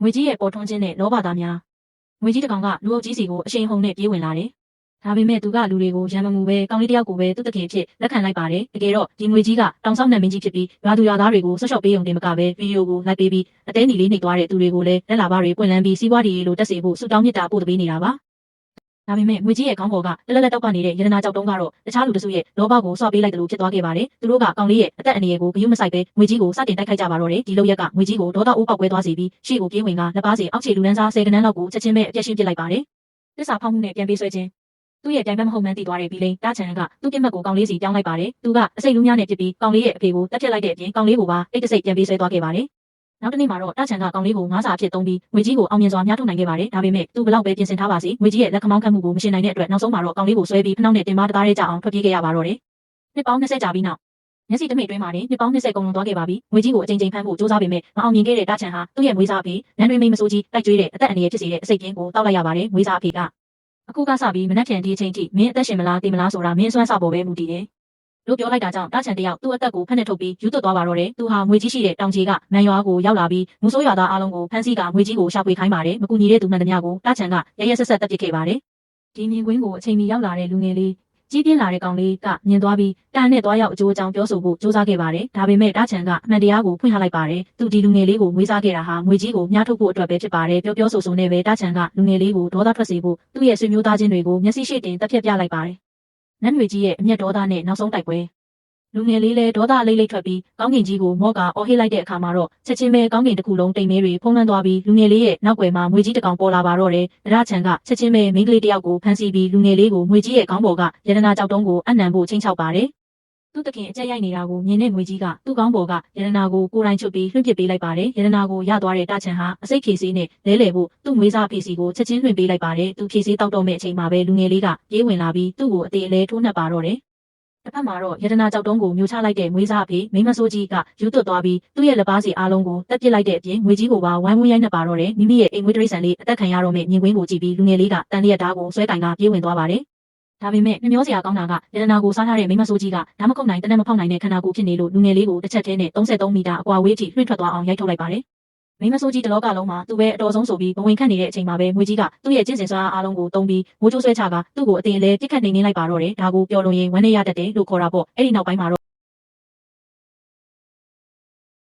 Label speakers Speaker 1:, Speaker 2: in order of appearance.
Speaker 1: ငွေကြီးရဲ့ပေါ်ထွန်းခြင်းနဲ့လောဘသားများငွေကြီးတစ်ကောင်ကလူအုပ်ကြီးစီကိုအရှိန်ဟုန်နဲ့ပြေးဝင်လာတယ်။ဒါပေမဲ့သူကလူတွေကိုရံမမှုပဲကောင်းလေးတယောက်ကိုပဲသူ့တခင်အဖြစ်လက်ခံလိုက်ပါတယ်။တကယ်တော့ဒီငွေကြီးကတောင်ဆောက်နတ်မင်းကြီးဖြစ်ပြီးရွာသူရွာသားတွေကိုဆွတ်လျှော့ပေးုံတင်မကပဲဗီဒီယိုကိုလိုက်ပေးပြီးအသေးနီလေးနှိပ်သွားတဲ့သူတွေကိုလည်းလက်လာပါတွေပွင့်လန်းပြီးစီးပွားတည်လို့တက်စေဖို့ဆုတောင်းမြတ်တာပို့ပေးနေတာပါ။ဒါပေမဲ့ငွေကြီးရဲ့ခေါင်းပေါ်ကတလက်လက်တောက်ပနေတဲ့ရတနာကြောက်တုံးကတော့တခြားလူတစုရဲ့လောဘကိုဆွပေးလိုက်တယ်လို့ဖြစ်သွားခဲ့ပါတယ်။သူတို့ကကောင်လေးရဲ့အသက်အန္တရာယ်ကိုဂရုမစိုက်ပဲငွေကြီးကိုစတင်တိုက်ခိုက်ကြပါတော့တယ်။ဒီလောက်ရက်ကငွေကြီးကိုဒေါသအိုးပေါက်ကွဲသွားစေပြီးရှေ့ကိုပြေးဝင်ကလက်ပါစီအောက်ခြေလူလန်းစား10ကနန်းလောက်ကိုချက်ချင်းပဲအပြည့်ရှင်းပစ်လိုက်ပါတယ်။တစ္ဆာဖောက်မှုနဲ့ပြန်ပေးဆွဲခြင်းသူ့ရဲ့တိုင်ပန်းမဟုတ်မှန်းသိသွားတဲ့ဘီလိန်တာချန်ကသူ့ပြစ်မှတ်ကိုကောင်လေးစီပြောင်းလိုက်ပါတယ်။သူကအစိတ်လူများနဲ့ဖြစ်ပြီးကောင်လေးရဲ့အဖေကိုတက်ပြစ်လိုက်တဲ့အပြင်ကောင်လေးကိုပါအိတ်တစိတ်ပြန်ပေးဆွဲသွားခဲ့ပါတယ်။နောက်တစ်နေ့မှာတော့တာချန်ကကောင်လေးကိုငါးစာအဖြစ်သုံးပြီးငွေကြီးကိုအောင်မြင်စွာများထုတ်နိုင်ခဲ့ပါတယ်။ဒါပေမဲ့သူဘလောက်ပဲပြင်ဆင်ထားပါစေငွေကြီးရဲ့လက်ခမောင်းခတ်မှုကိုမရှင်းနိုင်တဲ့အတွက်နောက်ဆုံးမှာတော့ကောင်လေးကိုဆွဲပြီးဖနှောက်နဲ့တင်မတသားရဲကြအောင်ထွက်ပြေးခဲ့ရပါတော့တယ်။နှစ်ပေါင်း20ကြာပြီးနောက်မျက်စိတမိတ်တွင်းမှာနေနှစ်ပေါင်း20ကုန်လွန်သွားခဲ့ပါပြီ။ငွေကြီးကိုအချိန်ချင်းဖမ်းဖို့စူးစမ်းပေမဲ့မအောင်မြင်ခဲ့တဲ့တာချန်ဟာသူ့ရဲ့ငွေစားအဖေနန်းတွင်မိန်မစိုးကြီးတိုက်ကျွေးတဲ့အသက်အန္တရာယ်ဖြစ်စေတဲ့အစိတ်ပြင်းကိုတောက်လိုက်ရပါတယ်။ငွေစားအဖေကအခုကစပြီးမနှက်ဖြန်ဒီအချိန်ထိမင်းအသက်ရှင်မလားတည်မလားဆိုတာမင်းအစွမ်းစပေါ်ပဲမူတည်တယ်။လို့ပြောလိုက်တာကြောင့်တာချန်တယောက်သူ့အသက်ကိုဖက်နဲ့ထုတ်ပြီးယူသွတ်သွားပါတော့တယ်။သူဟာငွေကြီးရှိတဲ့တောင်ကြီးကမန်ရွာကိုရောက်လာပြီးမူဆိုးရွာသားအားလုံးကိုဖမ်းဆီးကငွေကြီးကိုရှာဖွေခိုင်းပါတယ်။မကူညီတဲ့သူမှန်သမျှကိုတာချန်ကရရဆက်ဆက်တပ်ပစ်ခဲ့ပါတယ်။ဒီမြင်ကွင်းကိုအချိန်မီရောက်လာတဲ့လူငယ်လေးကြီးပြင်းလာတဲ့ကောင်လေးကမြင်သွားပြီးတန်နဲ့သွားရောက်အကျိုးအကြောင်းပြောဆိုဖို့စူးစမ်းခဲ့ပါတယ်။ဒါပေမဲ့တာချန်ကအမှန်တရားကိုဖွင့်ထားလိုက်ပါတယ်။သူဒီလူငယ်လေးကိုငွေစားခဲ့တာဟာငွေကြီးကိုမြားထုတ်ဖို့အတွက်ပဲဖြစ်ပါတယ်။ပြောဆိုနဲ့ပဲတာချန်ကလူငယ်လေးကိုဒေါသထွက်စေဖို့သူ့ရဲ့ဆွေမျိုးသားချင်းတွေကိုမျက်စိရှိတင်တက်ဖြတ်ပြလိုက်ပါတယ်။နန်းငွေကြီးရဲ့အမျက်ဒေါသနဲ့နောက်ဆုံးတိုက်ပွဲလူငယ်လေးလည်းဒေါသလိမ့်လိမ့်ထွက်ပြီးကောင်းကင်ကြီးကိုမော့ကအော်ဟစ်လိုက်တဲ့အခါမှာတော့ချက်ချင်းပဲကောင်းကင်တစ်ခုလုံးတိမ်မဲတွေဖုံးလွှမ်းသွားပြီးလူငယ်လေးရဲ့နောက်ွယ်မှာငွေကြီးတစ်ကောင်ပေါ်လာပါတော့တယ်။တာချန်ကချက်ချင်းပဲမိန်းကလေးတစ်ယောက်ကိုဖမ်းဆီးပြီးလူငယ်လေးကိုငွေကြီးရဲ့ခေါင်းပေါ်ကရတနာကြောက်တုံးကိုအနံဖို့ချင်းချောက်ပါတယ်။သူ့တခင်အကြက်ရိုက်နေတာကိုမြင်တဲ့ငွေကြီးကသူ့ခေါင်းပေါ်ကရတနာကိုကိုယ်တိုင်ချွတ်ပြီးလွှင့်ပစ်ပေးလိုက်ပါတယ်။ရတနာကိုရသွားတဲ့တာချန်ဟာအစိတ်ဖြေစီးနဲ့လဲလှယ်ဖို့သူ့ငွေစားဖြေစီကိုချက်ချင်းလွှင့်ပေးလိုက်ပါတယ်။သူဖြေစီးတောက်တော့မဲ့အချိန်မှာပဲလူငယ်လေးကပြေးဝင်လာပြီးသူ့ကိုအသေးအလဲထိုးနှက်ပါတော့တယ်။တစ်ဖက်မှာတော့ရတနာကြောက်တုံးကိုမျိုးချလိုက်တဲ့ငွေစားအဖေမိမဆိုးကြီးကယူသွတ်သွားပြီးသူ့ရဲ့လက်ပါစီအားလုံးကိုတက်ပစ်လိုက်တဲ့အပြင်ငွေကြီးကိုပါဝိုင်းဝန်းရိုက်နှက်ပါတော့တယ်။မိမိရဲ့အိမ်ငွေတရိတ်ဆန်လေးအသက်ခံရတော့မဲ့မြင်ကွင်းကိုကြည့်ပြီးလူငယ်လေးကတန်လျက်ဓာတ်ကိုဆွဲကင်ကပြေးဝင်သွားပါတယ်။ဒါပေမဲ့မျောစရာကောင်းတာကရတနာကိုစားထားတဲ့မိမဆိုးကြီးကဓာတ်မခုတ်နိုင်တနက်မဖောက်နိုင်တဲ့ခန္ဓာကိုယ်ဖြစ်နေလို့လူငယ်လေးကိုတစ်ချက်တည်းနဲ့33မီတာအကွာဝေးထိလွှင့်ထွက်သွားအောင်ရိုက်ထုတ်လိုက်ပါတယ်။မိမဆိုးကြီးတလောကလုံးမှာသူပဲအတော်ဆုံးဆိုပြီးဘဝင်ခတ်နေတဲ့အချိန်မှာပဲငွေကြီးကသူ့ရဲ့ကျင့်စဉ်စွမ်းအားလုံးကိုတုံးပြီးမိုးချိုးဆွဲချကသူ့ကိုအတင်လဲပြစ်ခတ်နေနေလိုက်ပါတော့တယ်။ဒါကိုပျော်လွန်ရင်ဝမ်းနေရတတ်တယ်လို့ခေါ်တာပေါ့။အဲ့ဒီနောက်ပိုင်းမှာ